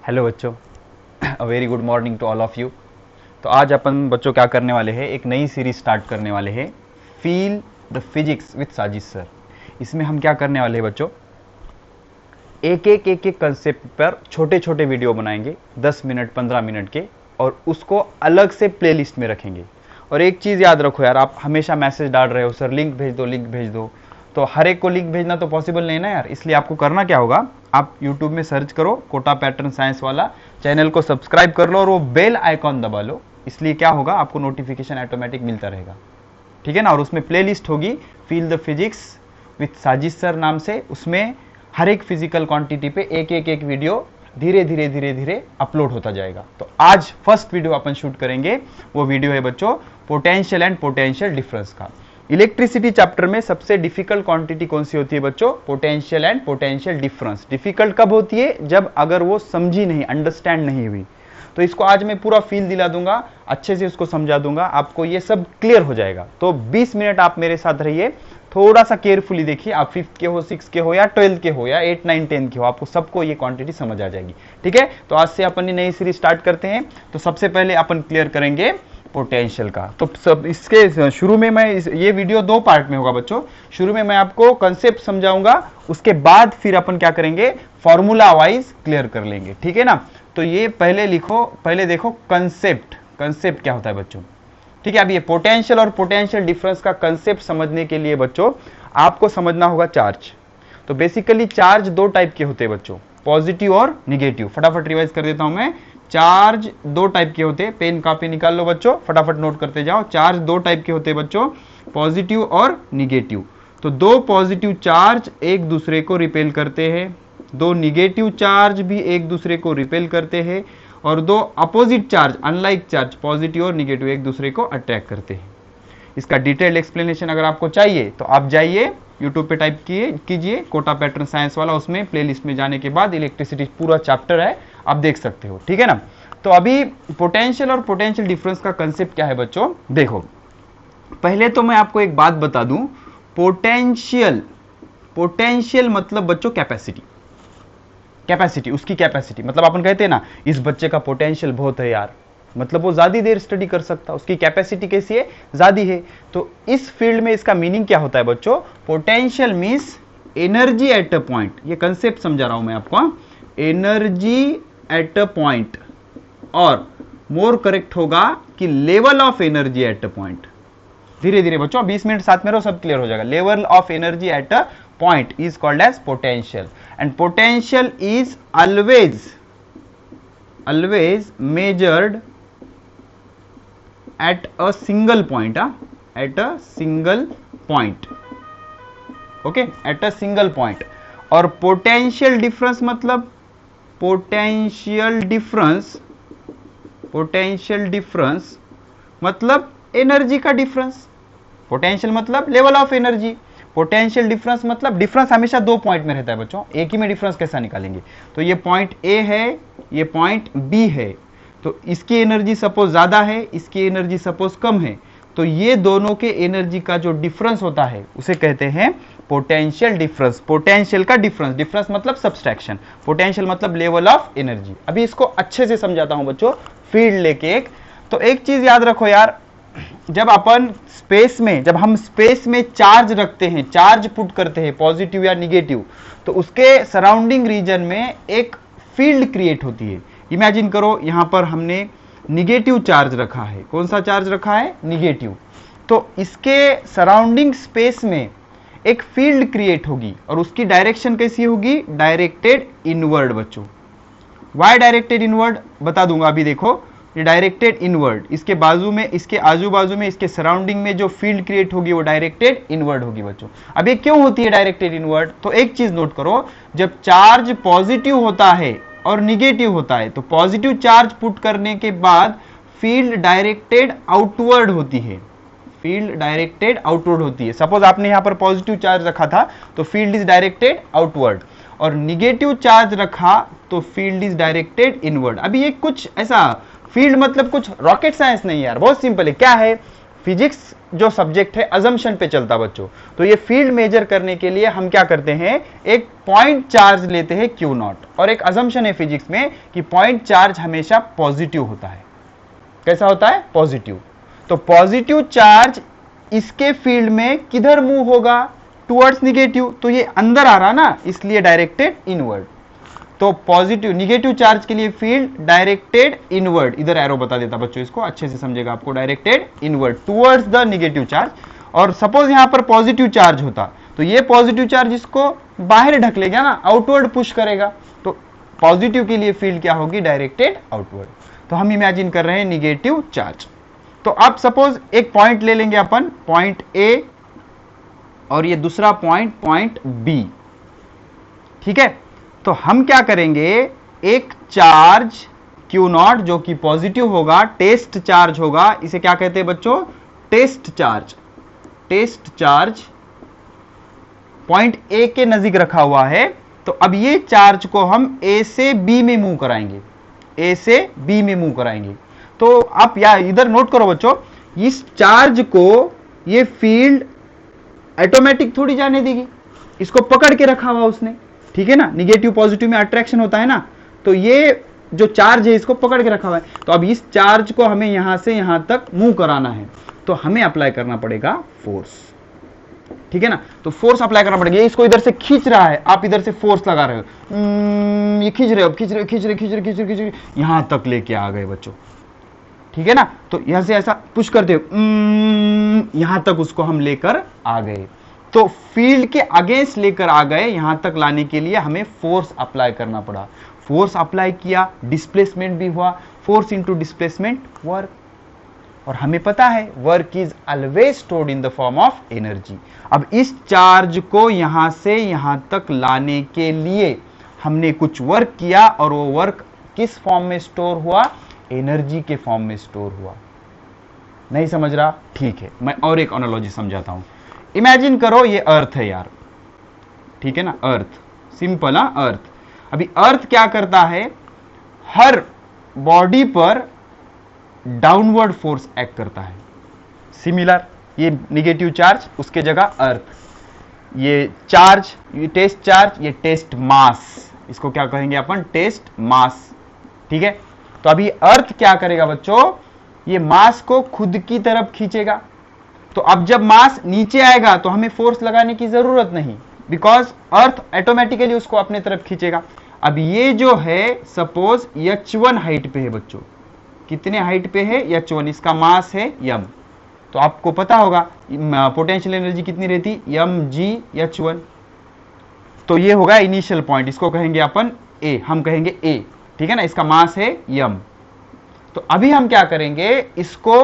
Hello बच्चों, a very good morning to all of you. तो आज अपन बच्चों क्या करने वाले हैं, एक नई सीरीज स्टार्ट करने वाले हैं, फील द फिजिक्स विथ साजिश सर। इसमें हम क्या करने वाले हैं बच्चों, एक कंसेप्ट पर छोटे छोटे वीडियो बनाएंगे 10 मिनट 15 मिनट के, और उसको अलग से प्लेलिस्ट में रखेंगे। और एक चीज़ याद रखो यार, आप हमेशा मैसेज डाल रहे हो सर लिंक भेज दो लिंक भेज दो, तो हर एक को लिंक भेजना तो पॉसिबल नहीं ना यार। इसलिए आपको करना क्या होगा, आप YouTube में सर्च करो कोटा पैटर्न साइंस वाला, चैनल को सब्सक्राइब कर लो और वो बेल आइकॉन दबा लो। इसलिए क्या होगा, आपको नोटिफिकेशन ऑटोमेटिक मिलता रहेगा, ठीक है ना। और उसमें प्लेलिस्ट होगी फील द फिजिक्स विथ साजिश सर नाम से। उसमें हर एक फिजिकल क्वांटिटी पे एक वीडियो धीरे धीरे धीरे धीरे अपलोड होता जाएगा। तो आज फर्स्ट वीडियो अपन शूट करेंगे, वो वीडियो है बच्चों पोटेंशियल एंड पोटेंशियल डिफरेंस का। इलेक्ट्रिसिटी चैप्टर में सबसे डिफिकल्ट क्वांटिटी कौन सी होती है बच्चों, potential and potential difference. Difficult कब होती है, जब अगर वो समझी नहीं, अंडरस्टैंड नहीं हुई। तो इसको आज मैं पूरा फील दिला दूंगा, अच्छे से उसको समझा दूंगा, आपको ये सब क्लियर हो जाएगा। तो 20 मिनट आप मेरे साथ रहिए, थोड़ा सा केयरफुली देखिए। आप 5th के हो, 6th के हो या 12th के हो या 8, 9, 10 के हो, आपको सबको ये क्वांटिटी समझ आ जाएगी, ठीक है। तो आज से अपन नई सीरीज स्टार्ट करते हैं। तो सबसे पहले अपन क्लियर करेंगे पोटेंशियल का। तो सब इसके शुरू में मैं ये वीडियो 2 पार्ट में होगा बच्चों। शुरू में मैं आपको कंसेप्ट समझाऊंगा, उसके बाद फिर अपन क्या करेंगे, फॉर्मूला वाइज क्लियर कर लेंगे, ठीक है ना। तो ये पहले लिखो, पहले देखो कंसेप्ट। कंसेप्ट क्या होता है बच्चों, ठीक है। अब ये पोटेंशियल और पोटेंशियल डिफरेंस का कंसेप्ट समझने के लिए बच्चों आपको समझना होगा चार्ज। तो बेसिकली चार्ज 2 टाइप के होते हैं बच्चों, पॉजिटिव और निगेटिव। फटाफट रिवाइज कर देता हूं मैं। चार्ज 2 टाइप के होते हैं, पेन कॉपी निकाल लो बच्चों, फटाफट नोट करते जाओ। चार्ज 2 टाइप के होते हैं बच्चों, पॉजिटिव और निगेटिव। तो 2 पॉजिटिव चार्ज एक दूसरे को रिपेल करते हैं, 2 निगेटिव चार्ज भी एक दूसरे को रिपेल करते हैं, और 2 opposite charge unlike charge positive और निगेटिव एक दूसरे को अट्रैक्ट करते हैं। इसका डिटेल्ड एक्सप्लेनेशन अगर आपको चाहिए तो आप जाइए YouTube पे टाइप कीजिए कोटा पैटर्न साइंस वाला, उसमें प्लेलिस्ट में जाने के बाद इलेक्ट्रिसिटी पूरा चैप्टर है, आप देख सकते हो, ठीक है ना। तो अभी पोटेंशियल और पोटेंशियल डिफरेंस का कंसेप्ट क्या है बच्चों, देखो पहले तो मैं आपको एक बात बता दूं। पोटेंशियल, पोटेंशियल मतलब बच्चों कैपेसिटी। कैपेसिटी, उसकी कैपेसिटी मतलब अपन कहते हैं ना इस बच्चे का पोटेंशियल बहुत है यार, मतलब वो ज्यादा देर स्टडी कर सकता है, उसकी कैपेसिटी कैसी है, ज्यादा है। तो इस फील्ड में इसका मीनिंग क्या होता है बच्चों, potential means energy at a point. ये कंसेप्ट समझा रहा हूं मैं आपको, एनर्जी एट अ पॉइंट, और मोर करेक्ट होगा कि level of energy at a point. धीरे धीरे बच्चों 20 मिनट साथ में रहो, सब क्लियर हो जाएगा। Level of energy at a point is called as potential, and potential is always measured at a single point, at a single point, okay, at a single point। और potential difference मतलब potential difference मतलब energy का difference. Potential मतलब level of energy, potential difference मतलब difference हमेशा 2 point में रहता है बच्चों, एक ही में डिफरेंस कैसा निकालेंगे। तो ये पॉइंट ए है, ये पॉइंट बी है, तो इसकी एनर्जी सपोज ज्यादा है, इसकी एनर्जी सपोज कम है, तो ये दोनों के एनर्जी का जो डिफरेंस होता है उसे कहते हैं पोटेंशियल डिफरेंस। पोटेंशियल का डिफरेंस, डिफरेंस मतलब सब्सट्रैक्शन, पोटेंशियल मतलब लेवल ऑफ एनर्जी। अभी इसको अच्छे से समझाता हूं बच्चों, फील्ड लेके एक। तो एक चीज याद रखो यार, जब अपन स्पेस में, जब हम स्पेस में चार्ज रखते हैं, चार्ज पुट करते हैं पॉजिटिव या निगेटिव, तो उसके सराउंडिंग रीजन में एक फील्ड क्रिएट होती है। इमेजिन करो यहां पर हमने निगेटिव चार्ज रखा है, कौन सा चार्ज रखा है, निगेटिव। तो इसके सराउंडिंग स्पेस में एक फील्ड क्रिएट होगी, और उसकी डायरेक्शन कैसी होगी, डायरेक्टेड इनवर्ड बच्चों। वाई डायरेक्टेड इनवर्ड बता दूंगा अभी। देखो ये डायरेक्टेड इनवर्ड, इसके बाजू में, इसके आजू बाजू में, इसके सराउंडिंग में जो फील्ड क्रिएट होगी वो डायरेक्टेड इनवर्ड होगी बच्चों। अब ये क्यों होती है डायरेक्टेड इनवर्ड, तो एक चीज नोट करो, जब चार्ज पॉजिटिव होता है और निगेटिव होता है, तो पॉजिटिव चार्ज पुट करने के बाद फील्ड डायरेक्टेड आउटवर्ड होती है, फील्ड डायरेक्टेड आउटवर्ड होती है। सपोज आपने यहां पर पॉजिटिव चार्ज रखा था तो फील्ड इज डायरेक्टेड आउटवर्ड, और निगेटिव चार्ज रखा तो फील्ड इज डायरेक्टेड इनवर्ड। अभी ये कुछ ऐसा फील्ड मतलब कुछ रॉकेट साइंस नहीं यार, बहुत सिंपल है। क्या है फिजिक्स जो सब्जेक्ट है अजम्पशन पे चलता बच्चों। तो ये फील्ड मेजर करने के लिए हम क्या करते हैं, एक पॉइंट चार्ज लेते हैं क्यू नॉट, और एक अजम्पशन है फिजिक्स में कि पॉइंट चार्ज हमेशा पॉजिटिव होता है। कैसा होता है, पॉजिटिव। तो पॉजिटिव चार्ज इसके फील्ड में किधर मूव होगा, टुवर्ड्स निगेटिव। तो ये अंदर आ रहा ना, इसलिए डायरेक्टेड इनवर्ड। तो पॉजिटिव निगेटिव चार्ज के लिए फील्ड डायरेक्टेड इनवर्ड, इधर एरो बता देता बच्चों, इसको अच्छे से समझेगा आपको, directed inward towards the negative charge. और सपोज यहां पर पॉजिटिव चार्ज होता तो ये पॉजिटिव चार्ज इसको बाहर ढकलेगा ना, आउटवर्ड पुश करेगा। तो पॉजिटिव के लिए फील्ड क्या होगी, डायरेक्टेड आउटवर्ड। तो हम इमेजिन कर रहे हैं निगेटिव चार्ज। तो अब सपोज एक पॉइंट ले लेंगे अपन, पॉइंट ए, और ये दूसरा पॉइंट, पॉइंट बी। ठीक है, तो हम क्या करेंगे, एक चार्ज Q नॉट जो कि पॉजिटिव होगा, टेस्ट चार्ज होगा, इसे क्या कहते हैं बच्चों, test charge. Test charge point A के नजदीक रखा हुआ है। तो अब ये चार्ज को हम ए से बी में मूव कराएंगे, ए से बी में मूव कराएंगे। तो आप या इधर नोट करो बच्चों, इस चार्ज को ये फील्ड ऑटोमेटिक थोड़ी जाने देगी, इसको पकड़ के रखा हुआ उसने। ठीक है ना, निगेटिव पॉजिटिव में अट्रैक्शन होता है ना, तो ये जो चार्ज है इसको पकड़ के रखा हुआ है। तो अब इस चार्ज को हमें यहां से यहां तक मूव कराना है, तो हमें अप्लाई करना पड़ेगा फोर्स। ठीक है ना, तो फोर्स अप्लाई करना पड़ेगा। ये इसको इधर से खींच रहा है, आप इधर से फोर्स लगा रहे हो, ये खींच रहे हो, खींच रहे खींच रहे खींच रहे खींच रहे यहां तक लेके आ गए बच्चों। ठीक है ना, तो यहां से ऐसा पुश करते हो, यहां तक उसको हम लेकर आ गए। तो फील्ड के अगेंस्ट लेकर आ गए, यहां तक लाने के लिए हमें फोर्स अप्लाई करना पड़ा। फोर्स अप्लाई किया, डिस्प्लेसमेंट भी हुआ, फोर्स इंटू डिस्प्लेसमेंट वर्क। और हमें पता है work is always stored in the form of energy. अब इस चार्ज को यहां से यहां तक लाने के लिए हमने कुछ वर्क किया, और वो वर्क किस फॉर्म में स्टोर हुआ, एनर्जी के फॉर्म में स्टोर हुआ। नहीं समझ रहा, ठीक है, मैं और एक एनालॉजी समझाता हूं। इमेजिन करो ये अर्थ है यार, ठीक है ना, अर्थ, सिंपल है अर्थ। अभी अर्थ क्या करता है, हर बॉडी पर डाउनवर्ड फोर्स एक्ट करता है। सिमिलर, ये निगेटिव चार्ज, उसके जगह अर्थ, ये चार्ज, ये टेस्ट चार्ज, ये टेस्ट मास, इसको क्या कहेंगे अपन, टेस्ट मास। ठीक है, तो अभी अर्थ क्या करेगा बच्चों, ये मास को खुद की तरफ खींचेगा। तो अब जब मास नीचे आएगा तो हमें फोर्स लगाने की जरूरत नहीं, बिकॉज अर्थ ऑटोमेटिकली उसको अपने तरफ खींचेगा। अब ये जो है सपोज H1 हाइट पे है बच्चों, कितने हाइट पे है, H1, इसका मास है m। तो आपको पता होगा पोटेंशियल एनर्जी कितनी रहती, mgH1। तो ये होगा इनिशियल पॉइंट, इसको कहेंगे अपन A, हम कहेंगे A। ठीक है ना, इसका मास है m। तो अभी हम क्या करेंगे, इसको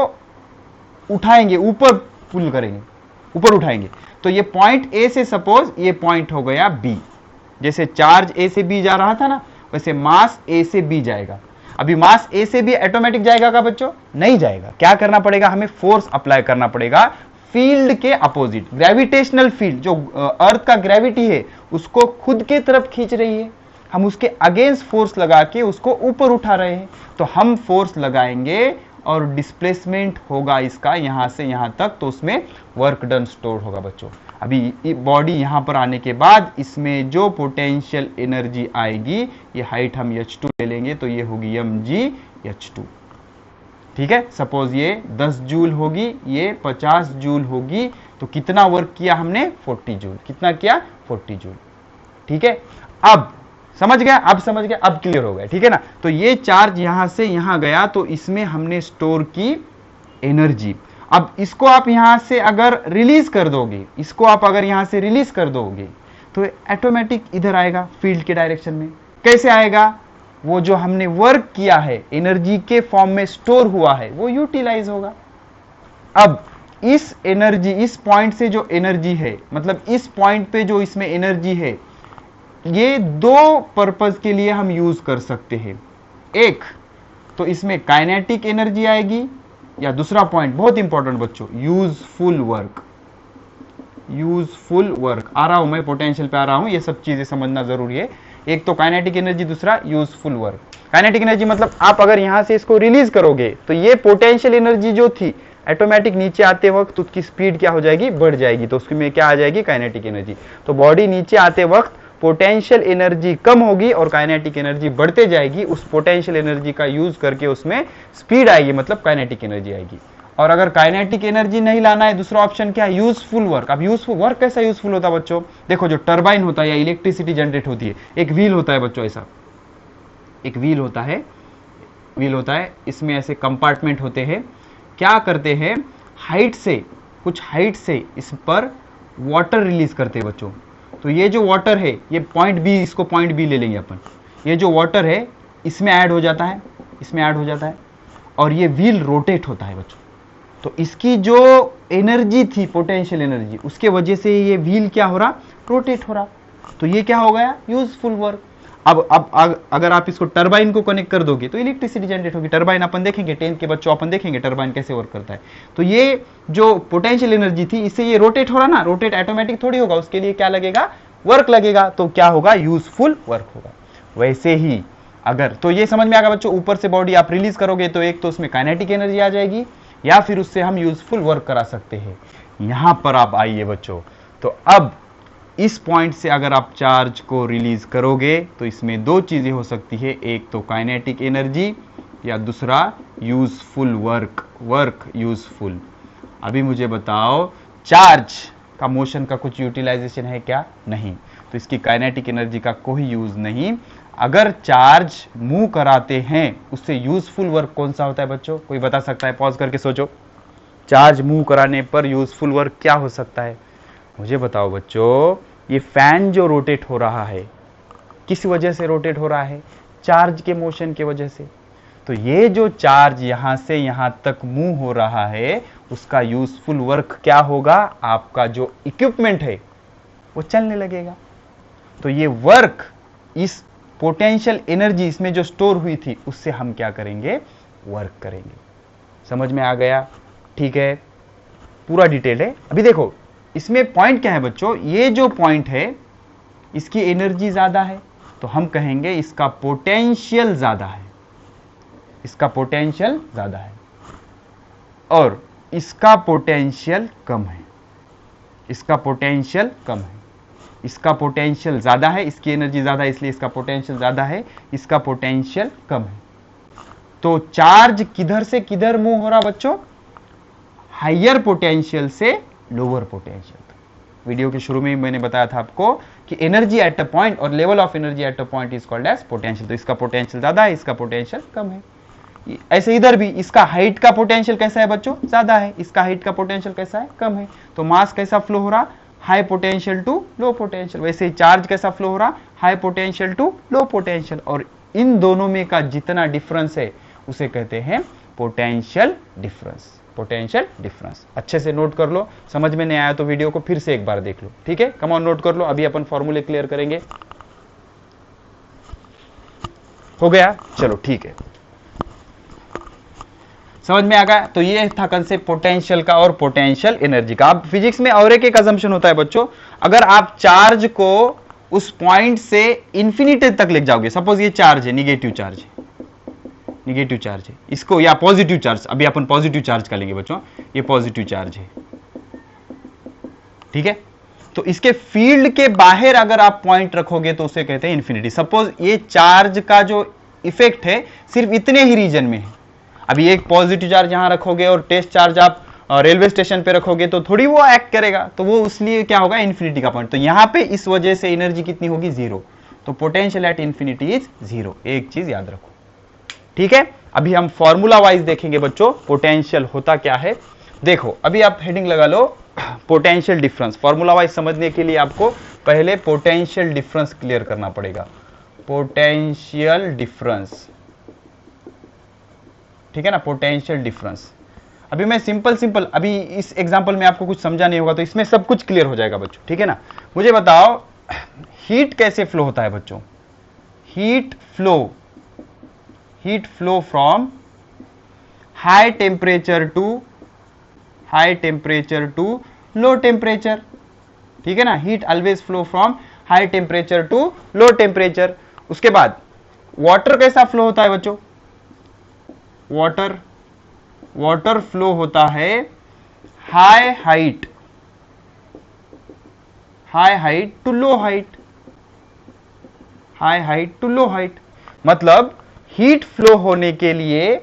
उठाएंगे, ऊपर पुल करेंगे, ऊपर उठाएंगे। तो ये पॉइंट A से सपोज ये पॉइंट हो गया B। जैसे चार्ज A से B जा रहा था ना, वैसे मास A से B जाएगा। अभी मास A से B ऑटोमेटिक जाएगा क्या बच्चों, नहीं जाएगा। क्या करना पड़ेगा, हमें फोर्स अप्लाई करना पड़ेगा फील्ड के अपोजिट। ग्रेविटेशनल फील्ड जो अर्थ का ग्रेविटी है उसको खुद के तरफ खींच रही है, हम उसके अगेंस्ट फोर्स लगा के उसको ऊपर उठा रहे हैं। तो हम फोर्स लगाएंगे और डिस्प्लेसमेंट होगा इसका यहां से यहां तक, तो उसमें वर्क डन स्टोर होगा बच्चों। अभी बॉडी यहां पर आने के बाद इसमें जो पोटेंशियल एनर्जी आएगी, ये हाइट हम H2 ले लेंगे, तो ये होगी mgH2। ठीक है, सपोज ये 10 जूल होगी, ये 50 जूल होगी, तो कितना वर्क किया हमने, 40 जूल। कितना किया, 40 जूल। ठीक है, अब समझ गया, अब समझ गया, अब क्लियर हो गया। ठीक है ना, तो ये चार्ज यहां से यहां गया, तो इसमें हमने स्टोर की एनर्जी। अब इसको आप यहां से अगर रिलीज कर दोगे, इसको आप अगर यहां से रिलीज कर दोगे, तो ऑटोमेटिक इधर आएगा फील्ड के डायरेक्शन में। कैसे आएगा, वो जो हमने वर्क किया है एनर्जी के फॉर्म में स्टोर हुआ है, वो यूटिलाइज होगा। अब इस एनर्जी, इस पॉइंट से जो एनर्जी है, मतलब इस पॉइंट पे जो इसमें एनर्जी है, ये दो पर्पस के लिए हम यूज कर सकते हैं। एक तो इसमें काइनेटिक एनर्जी आएगी, या दूसरा पॉइंट बहुत इंपॉर्टेंट बच्चों, यूजफुल वर्क। यूजफुल वर्क आ रहा हूं मैं, पोटेंशियल पे आ रहा हूं, ये सब चीजें समझना जरूरी है। एक तो काइनेटिक एनर्जी, दूसरा यूजफुल वर्क। काइनेटिक एनर्जी मतलब आप अगर यहां से इसको रिलीज करोगे तो ये पोटेंशियल एनर्जी जो थी ऑटोमेटिक नीचे आते वक्त उसकी स्पीड क्या हो जाएगी, बढ़ जाएगी, तो उसमें क्या आ जाएगी, काइनेटिक एनर्जी। तो बॉडी नीचे आते वक्त पोटेंशियल एनर्जी कम होगी और काइनेटिक एनर्जी बढ़ते जाएगी, उस पोटेंशियल एनर्जी का यूज करके उसमें स्पीड आएगी, मतलब काइनेटिक एनर्जी आएगी। और अगर काइनेटिक एनर्जी नहीं लाना है, दूसरा ऑप्शन क्या है, यूजफुल वर्क। अब यूजफुल वर्क कैसा यूजफुल होता है बच्चों, देखो जो टरबाइन होता है या इलेक्ट्रिसिटी जनरेट होती है, एक व्हील होता है बच्चों, ऐसा एक व्हील होता है, इसमें ऐसे कंपार्टमेंट होते हैं, क्या करते हैं, हाइट से, कुछ हाइट से इस पर वाटर रिलीज करते हैं बच्चों। तो ये जो वाटर है, ये पॉइंट बी, इसको पॉइंट बी ले लेंगे अपन, ये जो वाटर है इसमें ऐड हो जाता है, इसमें ऐड हो जाता है, और ये व्हील रोटेट होता है बच्चों। तो इसकी जो एनर्जी थी, पोटेंशियल एनर्जी, उसके वजह से ये व्हील क्या हो रहा, रोटेट हो रहा। तो ये क्या हो गया, यूजफुल वर्क। अब अगर आप इसको टरबाइन को कनेक्ट कर दोगे तो इलेक्ट्रिसिटी जनरेट होगी। टरबाइन अपन देखेंगे, 10th के बच्चों अपन देखेंगे टरबाइन कैसे वर्क करता है। तो ये जो पोटेंशियल एनर्जी थी, इससे ये रोटेट हो रहा ना, रोटेट ऑटोमेटिक थोड़ी होगा, उसके लिए क्या लगेगा, वर्क लगेगा, तो क्या होगा, यूजफुल वर्क होगा। वैसे ही अगर, तो ये समझ में आ गया बच्चों, ऊपर से बॉडी आप रिलीज करोगे तो एक तो उसमें काइनेटिक एनर्जी आ जाएगी, या फिर उससे हम यूजफुल वर्क करा सकते हैं। यहां पर आप आइए बच्चों, तो अब इस पॉइंट से अगर आप चार्ज को रिलीज करोगे तो इसमें दो चीजें हो सकती है, एक तो काइनेटिक एनर्जी या दूसरा यूजफुल वर्क यूजफुल। अभी मुझे बताओ, चार्ज का मोशन का कुछ यूटिलाइजेशन है क्या, नहीं, तो इसकी काइनेटिक एनर्जी का कोई यूज नहीं। अगर चार्ज मूव कराते हैं, उससे यूजफुल वर्क कौन सा होता है बच्चों, कोई बता सकता है, पॉज करके सोचो, चार्ज मूव कराने पर यूजफुल वर्क क्या हो सकता है, मुझे बताओ बच्चों। ये फैन जो रोटेट हो रहा है, किस वजह से रोटेट हो रहा है, चार्ज के मोशन के वजह से। तो ये जो चार्ज यहां से यहां तक मूव हो रहा है, उसका यूजफुल वर्क क्या होगा, आपका जो इक्विपमेंट है वो चलने लगेगा। तो ये वर्क, इस पोटेंशियल एनर्जी इसमें जो स्टोर हुई थी, उससे हम क्या करेंगे, वर्क करेंगे। समझ में आ गया, ठीक है, पूरा डिटेल है। अभी देखो इसमें पॉइंट क्या है बच्चों, ये जो पॉइंट है इसकी एनर्जी ज्यादा है, तो हम कहेंगे इसका पोटेंशियल ज्यादा है, इसका पोटेंशियल ज्यादा है, और इसका पोटेंशियल कम है, इसका पोटेंशियल कम है, इसका पोटेंशियल ज्यादा है, इसकी एनर्जी ज्यादा है इसलिए इसका पोटेंशियल ज्यादा है, इसका पोटेंशियल कम है। तो चार्ज किधर से किधर मूव हो रहा बच्चों, हायर पोटेंशियल से लोअर पोटेंशियल तक। वीडियो के शुरू में ही मैंने बताया था आपको कि एनर्जी एट अ पॉइंट और level of energy at a point is called as potential. तो इसका पोटेंशियल ज्यादा है, इसका पोटेंशियल कम है। ऐसे इधर भी इसका हाइट का पोटेंशियल कैसा है बच्चों, ज्यादा है, इसका हाइट का पोटेंशियल कैसा है, कम है। तो मास कैसा फ्लो हो रहा, high potential to low potential. वैसे ही चार्ज कैसा फ्लो हो रहा, high potential to low potential. और इन दोनों में का जितना डिफरेंस है उसे कहते हैं पोटेंशियल डिफरेंस, पोटेंशियल डिफरेंस। अच्छे से नोट कर लो, समझ में नहीं आया तो वीडियो को फिर से एक बार देख लो, ठीक है, कम ऑन नोट कर लो। अभी अपन फॉर्मूले क्लियर करेंगे, हो गया, चलो ठीक है, समझ में आ गया। तो ये था कंसेप्ट पोटेंशियल का और पोटेंशियल एनर्जी का। अब फिजिक्स में और एक अजम्पशन होता है बच्चों, अगर आप चार्ज को उस पॉइंट से इंफिनिटी तक ले जाओगे, सपोज ये चार्ज है, निगेटिव चार्ज है, निगेटिव चार्ज है, इसको या पॉजिटिव चार्ज, अभी अपन पॉजिटिव चार्ज का लेंगे बच्चों, ये पॉजिटिव चार्ज है, ठीक है। तो इसके फील्ड के बाहर अगर आप पॉइंट रखोगे तो उसे कहते हैं इंफिनिटी। सपोज ये चार्ज का जो इफेक्ट है सिर्फ इतने ही रीजन में है। अभी एक पॉजिटिव चार्ज यहां रखोगे और टेस्ट चार्ज आप रेलवे स्टेशन पे रखोगे तो थोड़ी वो एक्ट करेगा, तो वो इसलिए क्या होगा, इंफिनिटी का पॉइंट। तो यहां पे इस वजह से एनर्जी कितनी होगी, जीरो। तो potential at infinity is zero, एक चीज याद रखो, ठीक है। अभी हम फॉर्मूला वाइज देखेंगे बच्चों पोटेंशियल होता क्या है। देखो अभी आप हेडिंग लगा low potential difference. Formula wise समझने के लिए आपको पहले पोटेंशियल डिफरेंस क्लियर करना पड़ेगा, पोटेंशियल डिफरेंस, ठीक है ना, पोटेंशियल डिफरेंस। अभी मैं सिंपल अभी इस एग्जांपल में आपको कुछ समझा नहीं होगा तो इसमें सब कुछ क्लियर हो जाएगा बच्चों, ठीक है ना। मुझे बताओ हीट कैसे फ्लो होता है बच्चों, heat flow from high temperature to low temperature, ठीक है ना। Heat always flow from high temperature to low temperature. उसके बाद वाटर कैसा फ्लो होता है बच्चों, वाटर वाटर फ्लो होता है high height to low height, high height to low height. मतलब हीट फ्लो होने के लिए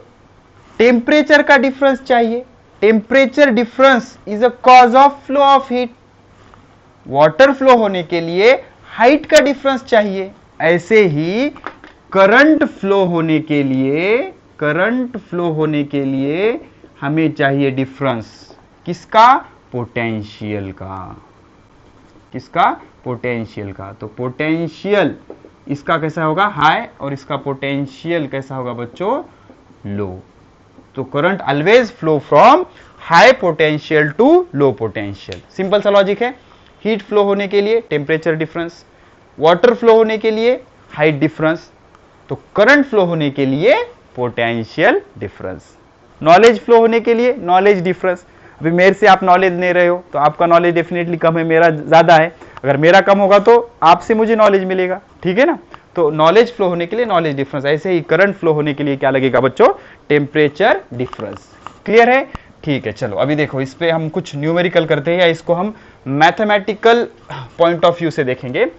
टेम्परेचर का डिफरेंस चाहिए। Temperature difference is a cause of flow of heat. Water flow होने के लिए हाइट का डिफरेंस चाहिए। ऐसे ही करंट फ्लो होने के लिए, करंट फ्लो होने के लिए हमें चाहिए डिफरेंस किसका? पोटेंशियल का। किसका? पोटेंशियल का। तो पोटेंशियल इसका कैसा होगा? हाई, और इसका पोटेंशियल कैसा होगा बच्चों? लो। तो current always flow from high potential to low potential. Simple सा लॉजिक है। हीट फ्लो होने के लिए टेम्परेचर डिफरेंस, वाटर फ्लो होने के लिए हाइट डिफरेंस, तो करंट फ्लो होने के लिए पोटेंशियल डिफरेंस। नॉलेज फ्लो होने के लिए नॉलेज डिफरेंस। अभी मेरे से आप नॉलेज ले रहे हो तो आपका नॉलेज डेफिनेटली कम है, मेरा ज्यादा है। अगर मेरा कम होगा तो आपसे मुझे नॉलेज मिलेगा, ठीक है ना। तो नॉलेज फ्लो होने के लिए नॉलेज डिफरेंस, ऐसे ही करंट फ्लो होने के लिए क्या लगेगा बच्चों? Temperature difference. क्लियर है? ठीक है, चलो अभी देखो इस पे हम कुछ न्यूमेरिकल करते हैं या इसको हम मैथमेटिकल पॉइंट ऑफ व्यू से देखेंगे।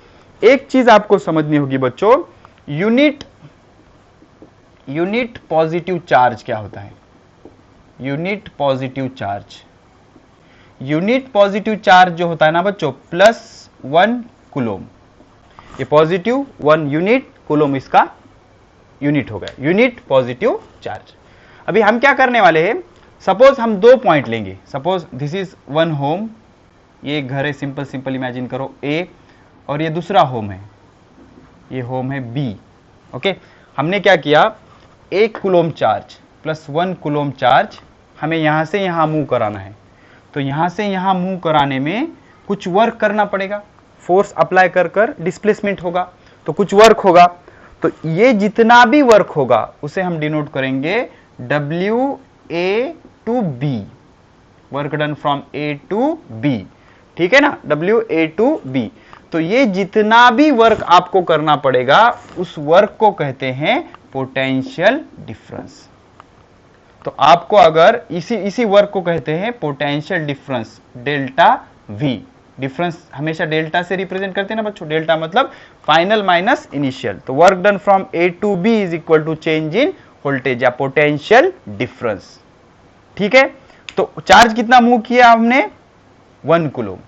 एक चीज आपको समझनी होगी बच्चों, यूनिट पॉजिटिव चार्ज क्या होता है? Unit positive charge, unit positive charge जो होता है ना बच्चों, +1 कूलोम। ये पॉजिटिव 1 यूनिट, कूलोम इसका यूनिट हो गया, यूनिट पॉजिटिव चार्ज। अभी हम क्या करने वाले हैं, सपोज हम 2 पॉइंट लेंगे। सपोज दिस इज 1 होम, ये एक घर है, सिंपल सिंपल इमेजिन करो A, और ये दूसरा होम है, ये होम है B। ओके, हमने क्या किया, 1 कूलोम चार्ज +1 कूलोम चार्ज हमें यहां से यहां मूव कराना है। तो यहां से यहां मूव कराने में कुछ वर्क करना पड़ेगा, फोर्स अप्लाई कर कर डिस्प्लेसमेंट होगा, तो कुछ वर्क होगा। तो ये जितना भी वर्क होगा उसे हम डिनोट करेंगे WA to B, work done from A to B, ठीक है ना, WA to B। तो ये जितना भी वर्क आपको करना पड़ेगा उस वर्क को कहते हैं पोटेंशियल डिफरेंस। तो आपको अगर इसी वर्क को कहते हैं potential difference, delta V। Difference हमेशा डेल्टा से रिप्रेजेंट करते हैं ना बच्चों, डेल्टा मतलब फाइनल माइनस इनिशियल। तो work done from A to B is equal to change in voltage या पोटेंशियल डिफरेंस, ठीक है। तो चार्ज कितना मूव किया हमने? 1 कूलोम।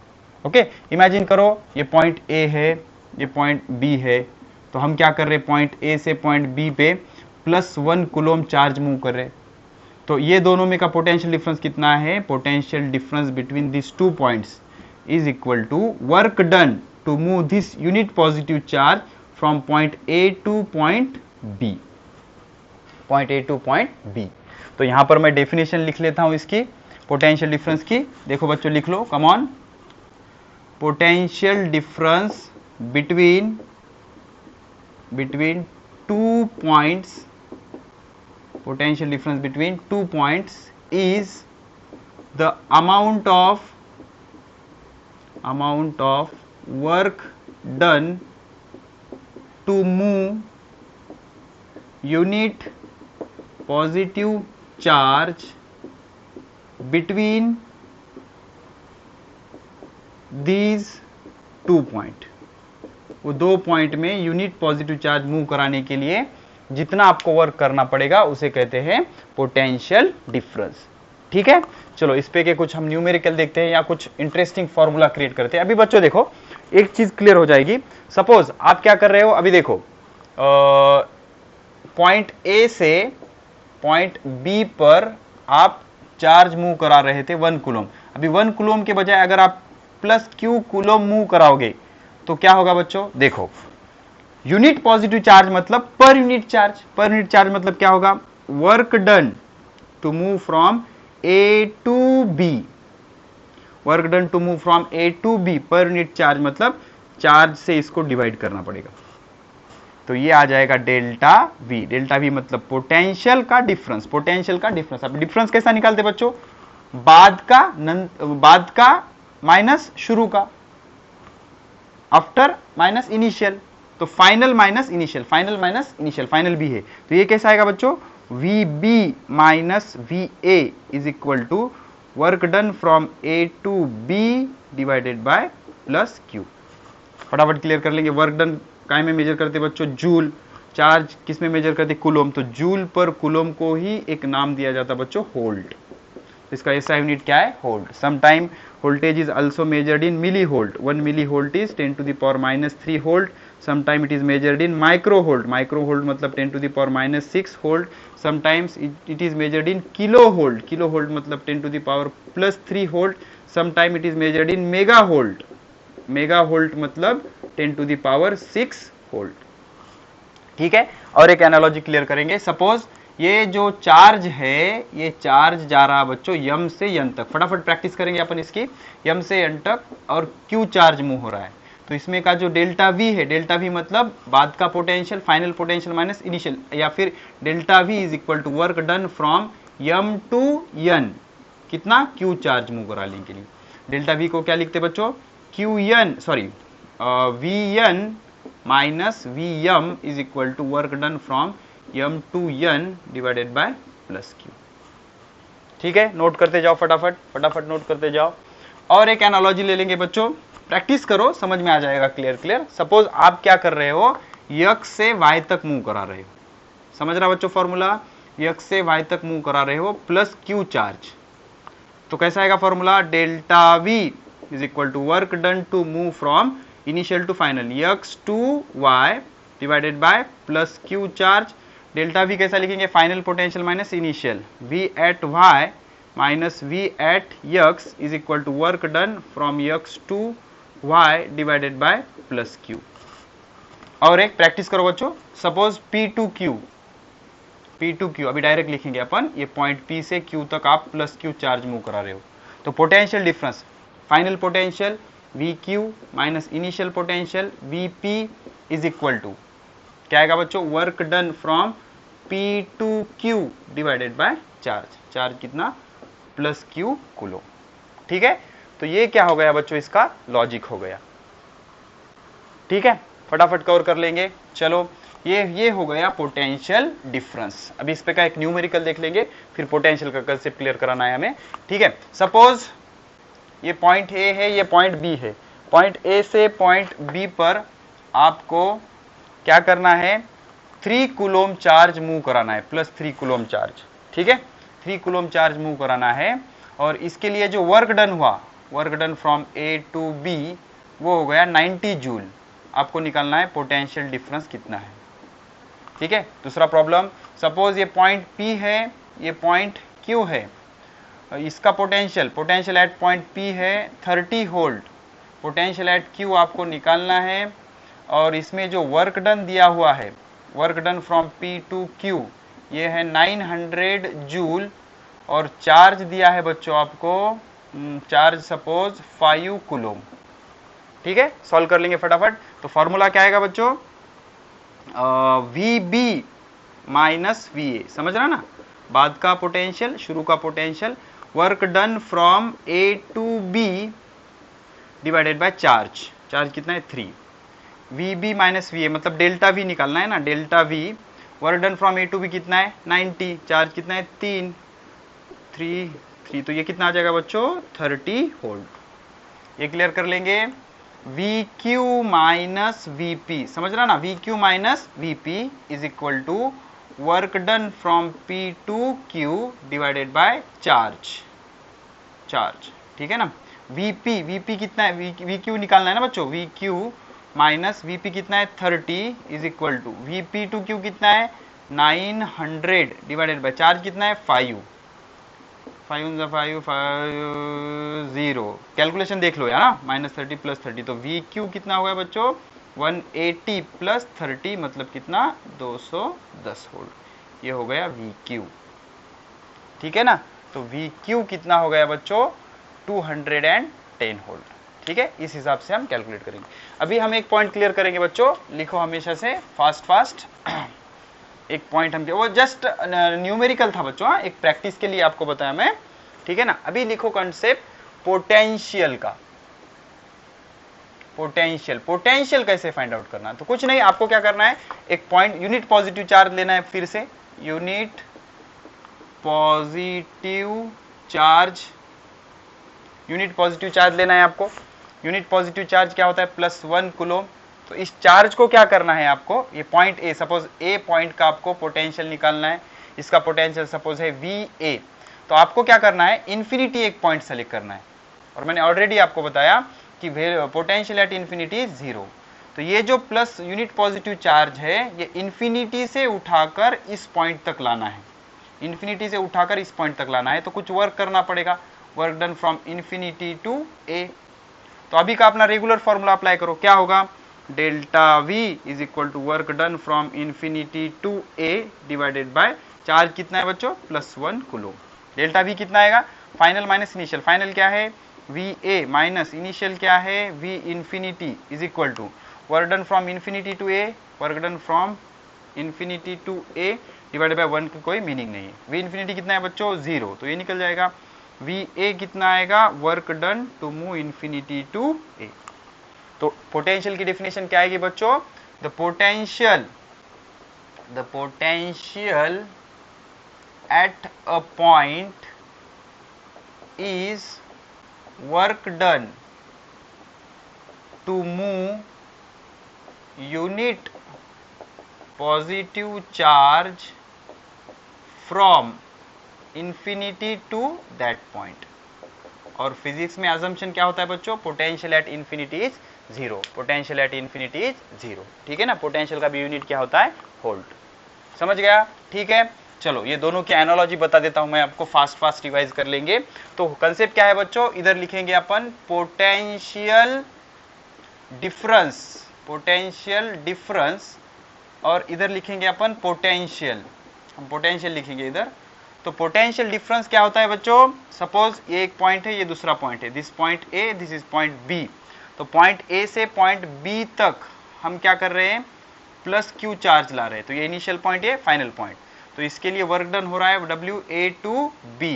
ओके, इमेजिन करो ये पॉइंट A है, ये पॉइंट B है, तो हम क्या कर रहे हैं, पॉइंट A से पॉइंट B पे +1 कूलोम चार्ज मूव कर रहे हैं। तो ये दोनों में का पोटेंशियल डिफरेंस कितना है? Potential difference between this 2 points is equal to work done to move this unit positive charge from point A to point B, point A to point B। तो यहां पर मैं डेफिनेशन लिख लेता हूं इसकी, पोटेंशियल डिफरेंस की। देखो बच्चों लिख लो, come on. Potential difference between 2 points, potential difference between 2 points is the amount of work done to move unit positive charge between these 2 point। वो 2 पॉइंट में यूनिट पॉजिटिव चार्ज मूव कराने के लिए जितना आपको वर्क करना पड़ेगा उसे कहते हैं पोटेंशियल डिफरेंस, ठीक है। चलो इस पे के कुछ हम न्यूमेरिकल देखते हैं या कुछ इंटरेस्टिंग फॉर्मूला क्रिएट करते हैं। अभी बच्चों देखो एक चीज क्लियर हो जाएगी। सपोज आप क्या कर रहे हो, अभी देखो पॉइंट A से पॉइंट B पर आप चार्ज मूव करा रहे थे 1 कूलोम। अभी 1 कूलोम के बजाय अगर आप +Q कूलोम मूव कराओगे तो क्या होगा बच्चों? देखो यूनिट पॉजिटिव चार्ज मतलब per unit charge, per unit charge मतलब क्या होगा? Work done to move from A to B, work done to move from A to B, per unit charge मतलब चार्ज से इसको डिवाइड करना पड़ेगा। तो ये आ जाएगा डेल्टा V। डेल्टा V मतलब पोटेंशियल का डिफरेंस, पोटेंशियल का डिफरेंस। अब डिफरेंस कैसा निकालते बच्चों? बाद का माइनस शुरू का, आफ्टर माइनस इनिशियल, तो final minus initial, final minus initial, final भी है। तो ये कैसा आएगा बच्चों? V B minus V A is equal to work done from A to B divided by plus Q. फटाफट क्लियर कर लेंगे। वर्क डन काय में मेजर करते बच्चों? जूल। चार्ज किस में मेजर करते? कूलोम। तो जूल पर कूलोम को ही एक नाम दिया जाता बच्चों होल्ट। इसका एसआई यूनिट क्या है? Volt. Sometime voltage is also measured in millivolt. 1 millivolt is 10 to the power minus 3 volt. Sometime it is measured in microvolt. Microvolt मतलब 10 to the power minus 6 volt. Sometimes it is measured in kilovolt. Kilovolt मतलब 10 to the power plus 3 volt. Sometime it is measured in megavolt. Megavolt मतलब 10 to the power 6 volt. ठीक है। और एक analogy clear करेंगे। Suppose ये जो charge है, ये चार्ज जा रहा बच्चों यम से एन तक। फटाफट प्रैक्टिस करेंगे अपन इसकी। यम से एन तक और क्यू चार्ज मूव हो रहा है। तो इसमें का जो डेल्टा वी है, डेल्टा वी मतलब बाद का potential, final potential minus initial, या फिर delta V is equal to work done from M to N. कितना? क्यू चार्ज मूव करा लेने के लिए। डेल्टा वी को क्या लिखते बच्चों? Q N, sorry V N minus V M is equal to work done from m to n divided by plus q। ठीक है, नोट करते जाओ फटाफट, फटाफट नोट करते जाओ। और एक एनालॉजी ले लेंगे बच्चों, प्रैक्टिस करो, समझ में आ जाएगा क्लियर क्लियर। सपोज आप क्या कर रहे हो? x से y तक मूव करा रहे हो। समझ रहा बच्चों फॉर्मूला? x से y तक मूव करा रहे हो प्लस q चार्ज। तो कैसा आएगा formula? Delta v is equal to work done to move from initial to final x to y divided by plus q charge. Delta V कैसा लिखेंगे? Final potential minus initial. v at y minus v at x is equal to work done from x to y divided by plus q। और एक practice करो बच्चों। Suppose p to q अभी direct लिखेंगे अपन। ये point p से q तक आप प्लस q चार्ज मूव करा रहे हो। तो potential difference, final potential vq minus initial potential vp is equal to क्या आएगा बच्चों? Work done from P to Q divided by charge. Charge कितना? Plus Q coulomb. ठीक है, तो ये क्या हो गया बच्चों? इसका लॉजिक हो गया। ठीक है, फटाफट कवर कर लेंगे। चलो, ये हो गया पोटेंशियल डिफरेंस। अभी इस पे का एक न्यूमेरिकल देख लेंगे, फिर पोटेंशियल का कंसेप्ट क्लियर कराना है हमें। ठीक है, सपोज ये पॉइंट ए है, ये पॉइंट बी है। पॉइंट ए से पॉइंट बी पर आपको क्या करना है? 3 कूलोम चार्ज मूव कराना है, प्लस 3 कूलोम चार्ज। ठीक है, 3 कूलोम चार्ज मूव कराना है। और इसके लिए जो वर्क डन हुआ, work done from A to B, वो हो गया 90 जूल। आपको निकालना है पोटेंशियल डिफरेंस कितना है। ठीक है, दूसरा प्रॉब्लम, सपोज ये पॉइंट P है, ये पॉइंट Q है। इसका पोटेंशियल एट पॉइंट P है 30 वोल्ट। पोटेंशियल एट Q आपको निकालना है। और इसमें जो वर्क डन दिया हुआ है, work done from P to Q, ये है 900 जूल। और चार्ज दिया है बच्चों आपको, चार्ज सपोज 5 कूलोम। ठीक है, सॉल्व कर लेंगे फटाफट। तो फॉर्मूला क्या आएगा बच्चों? VB minus VA। समझ रहा ना? बाद का पोटेंशियल, शुरू का potential, work done from A to B divided by charge. Charge कितना है? 3। VB माइनस VA मतलब डेल्टा V निकालना है ना। Delta V, work done from A to B कितना है? 90। चार्ज कितना है? 3। तो ये कितना आ जाएगा बच्चों? 30 वोल्ट। ये क्लियर कर लेंगे। VQ माइनस VP, समझ रहा ना? VQ minus VP is equal to work done from P to Q divided by charge. ठीक है ना? VP कितना है? VQ निकालना है ना बच्चों। VQ माइनस VP कितना है? 30 is equal to VP to Q कितना है? 900 डिवाइडेड बाय चार्ज कितना है? 5। 0। कैलकुलेशन देख लो यार ना, -30 प्लस 30। तो VQ कितना हो गया बच्चों? 180 प्लस 30 मतलब कितना? 210 वोल्ट। ये हो गया VQ। ठीक है ना? तो VQ कितना हो गया बच्चों? 210 वोल्ट। ठीक है, इस हिसाब से हम कैलकुलेट करेंगे। अभी हम एक पॉइंट क्लियर करेंगे बच्चों, लिखो हमेशा से फास्ट। एक पॉइंट हम, वो जस्ट न्यूमेरिकल था बच्चों, एक प्रैक्टिस के लिए आपको बताया मैं। ठीक है ना? अभी लिखो कंसेप्ट पोटेंशियल का। पोटेंशियल कैसे फाइंड आउट करना? तो कुछ नहीं, आपको क्या करना है, एक पॉइंट यूनिट पॉजिटिव चार्ज लेना है। फिर से unit positive charge, unit positive charge लेना है आपको। यूनिट पॉजिटिव चार्ज क्या होता है? +1 कूलोम। तो इस चार्ज को क्या करना है आपको? ये point A, suppose A point का आपको पोटेंशियल निकालना है। इसका पोटेंशियल सपोज है VA। तो आपको क्या करना है? इन्फिनिटी एक पॉइंट सेलेक्ट करना है। और मैंने ऑलरेडी आपको बताया कि पोटेंशियल एट इन्फिनिटी इज 0। तो ये जो प्लस यूनिट पॉजिटिव चार्ज है ये इन्फिनिटी से उठाकर इस पॉइंट तक लाना है। इन्फिनिटी से उठाकर इस पॉइंट तक लाना है, तो कुछ वर्क करना पड़ेगा। Work done from infinity to A. तो अभी का अपना रेगुलर फॉर्मूला अप्लाई करो, क्या होगा? Delta V is equal to work done from infinity to A divided by charge कितना है बच्चों? +1 कूलोम। डेल्टा V कितना आएगा? Final minus initial. फाइनल क्या है? VA माइनस इनिशियल क्या है? V infinity is equal to work done from infinity to A, work done from infinity to A divided by 1 की कोई मीनिंग नहीं है। V इन्फिनिटी कितना है बच्चों? 0। तो ये निकल जाएगा। VA कितना आएगा? Work done to move infinity to A. तो पोटेंशियल की डेफिनेशन क्या आएगी बच्चों? The potential at a point is work done to move unit positive charge from infinity to that point. और फिजिक्स में अजम्पशन क्या होता है बच्चों? Potential at infinity is 0। Potential at infinity is 0। ठीक है ना? पोटेंशियल का भी यूनिट क्या होता है? वोल्ट। समझ गया? ठीक है, चलो ये दोनों की एनालॉजी बता देता हूं मैं आपको, फास्ट रिवाइज कर लेंगे। तो कंसेप्ट क्या है बच्चों? इधर लिखेंगे अपन पोटेंशियल डिफरेंस, और इधर लिखेंगे अपन पोटेंशियल। हम पोटेंशियल लिखेंगे इधर। तो पोटेंशियल डिफरेंस क्या होता है बच्चों? सपोज ये एक पॉइंट है, ये दूसरा पॉइंट है, this point A, this is point B. तो पॉइंट ए से पॉइंट बी तक हम क्या कर रहे हैं? +Q चार्ज ला रहे हैं। तो ये इनिशियल पॉइंट है, फाइनल पॉइंट। तो इसके लिए वर्क डन हो रहा है WA टू B।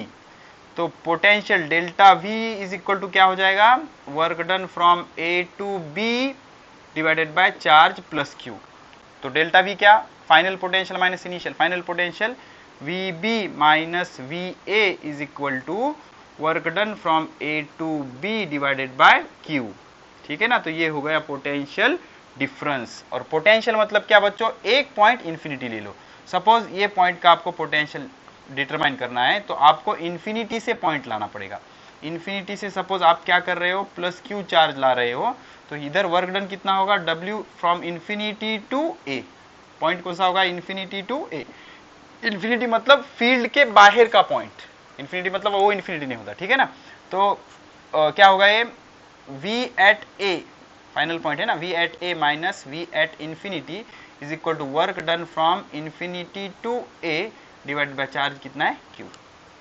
तो potential delta V is equal to क्या हो जाएगा? Work done from A to B divided by charge +Q। तो डेल्टा V क्या? Final potential minus initial. Final potential VB minus VA is equal to work done from A to B divided by Q। ठीक है ना? तो ये हो गया पोटेंशियल डिफरेंस। और पोटेंशियल मतलब क्या बच्चों? एक पॉइंट इन्फिनिटी ले लो। सपोज ये पॉइंट का आपको पोटेंशियल डिटरमाइन करना है, तो आपको इन्फिनिटी से पॉइंट लाना पड़ेगा। इन्फिनिटी से सपोज आप क्या कर रहे हो? +Q चार्ज ला रहे हो। तो इधर वर्क डन कितना होगा? W from infinity to A। Point कौन सा होगा? Infinity to A। इन्फिनिटी मतलब फील्ड के बाहर का पॉइंट। इन्फिनिटी मतलब वो इन्फिनिटी नहीं होता। ठीक है ना? तो क्या होगा ये? V at A final point है ना, V at A minus V at infinity is equal to work done from infinity to A divide by charge कितना है? Q।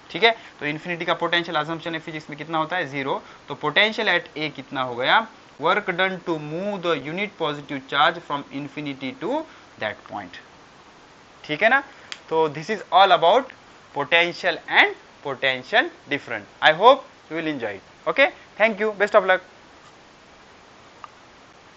ठीक है? तो इन्फिनिटी का पोटेंशियल अजम्पशन है फिजिक्स में कितना होता है? 0। तो पोटेंशियल एट A कितना हो गया? Work done to move the unit positive charge from infinity to that point. ठीक है ना? तो this is all about potential and potential difference. I hope you will enjoy it. Okay, thank you, best of luck.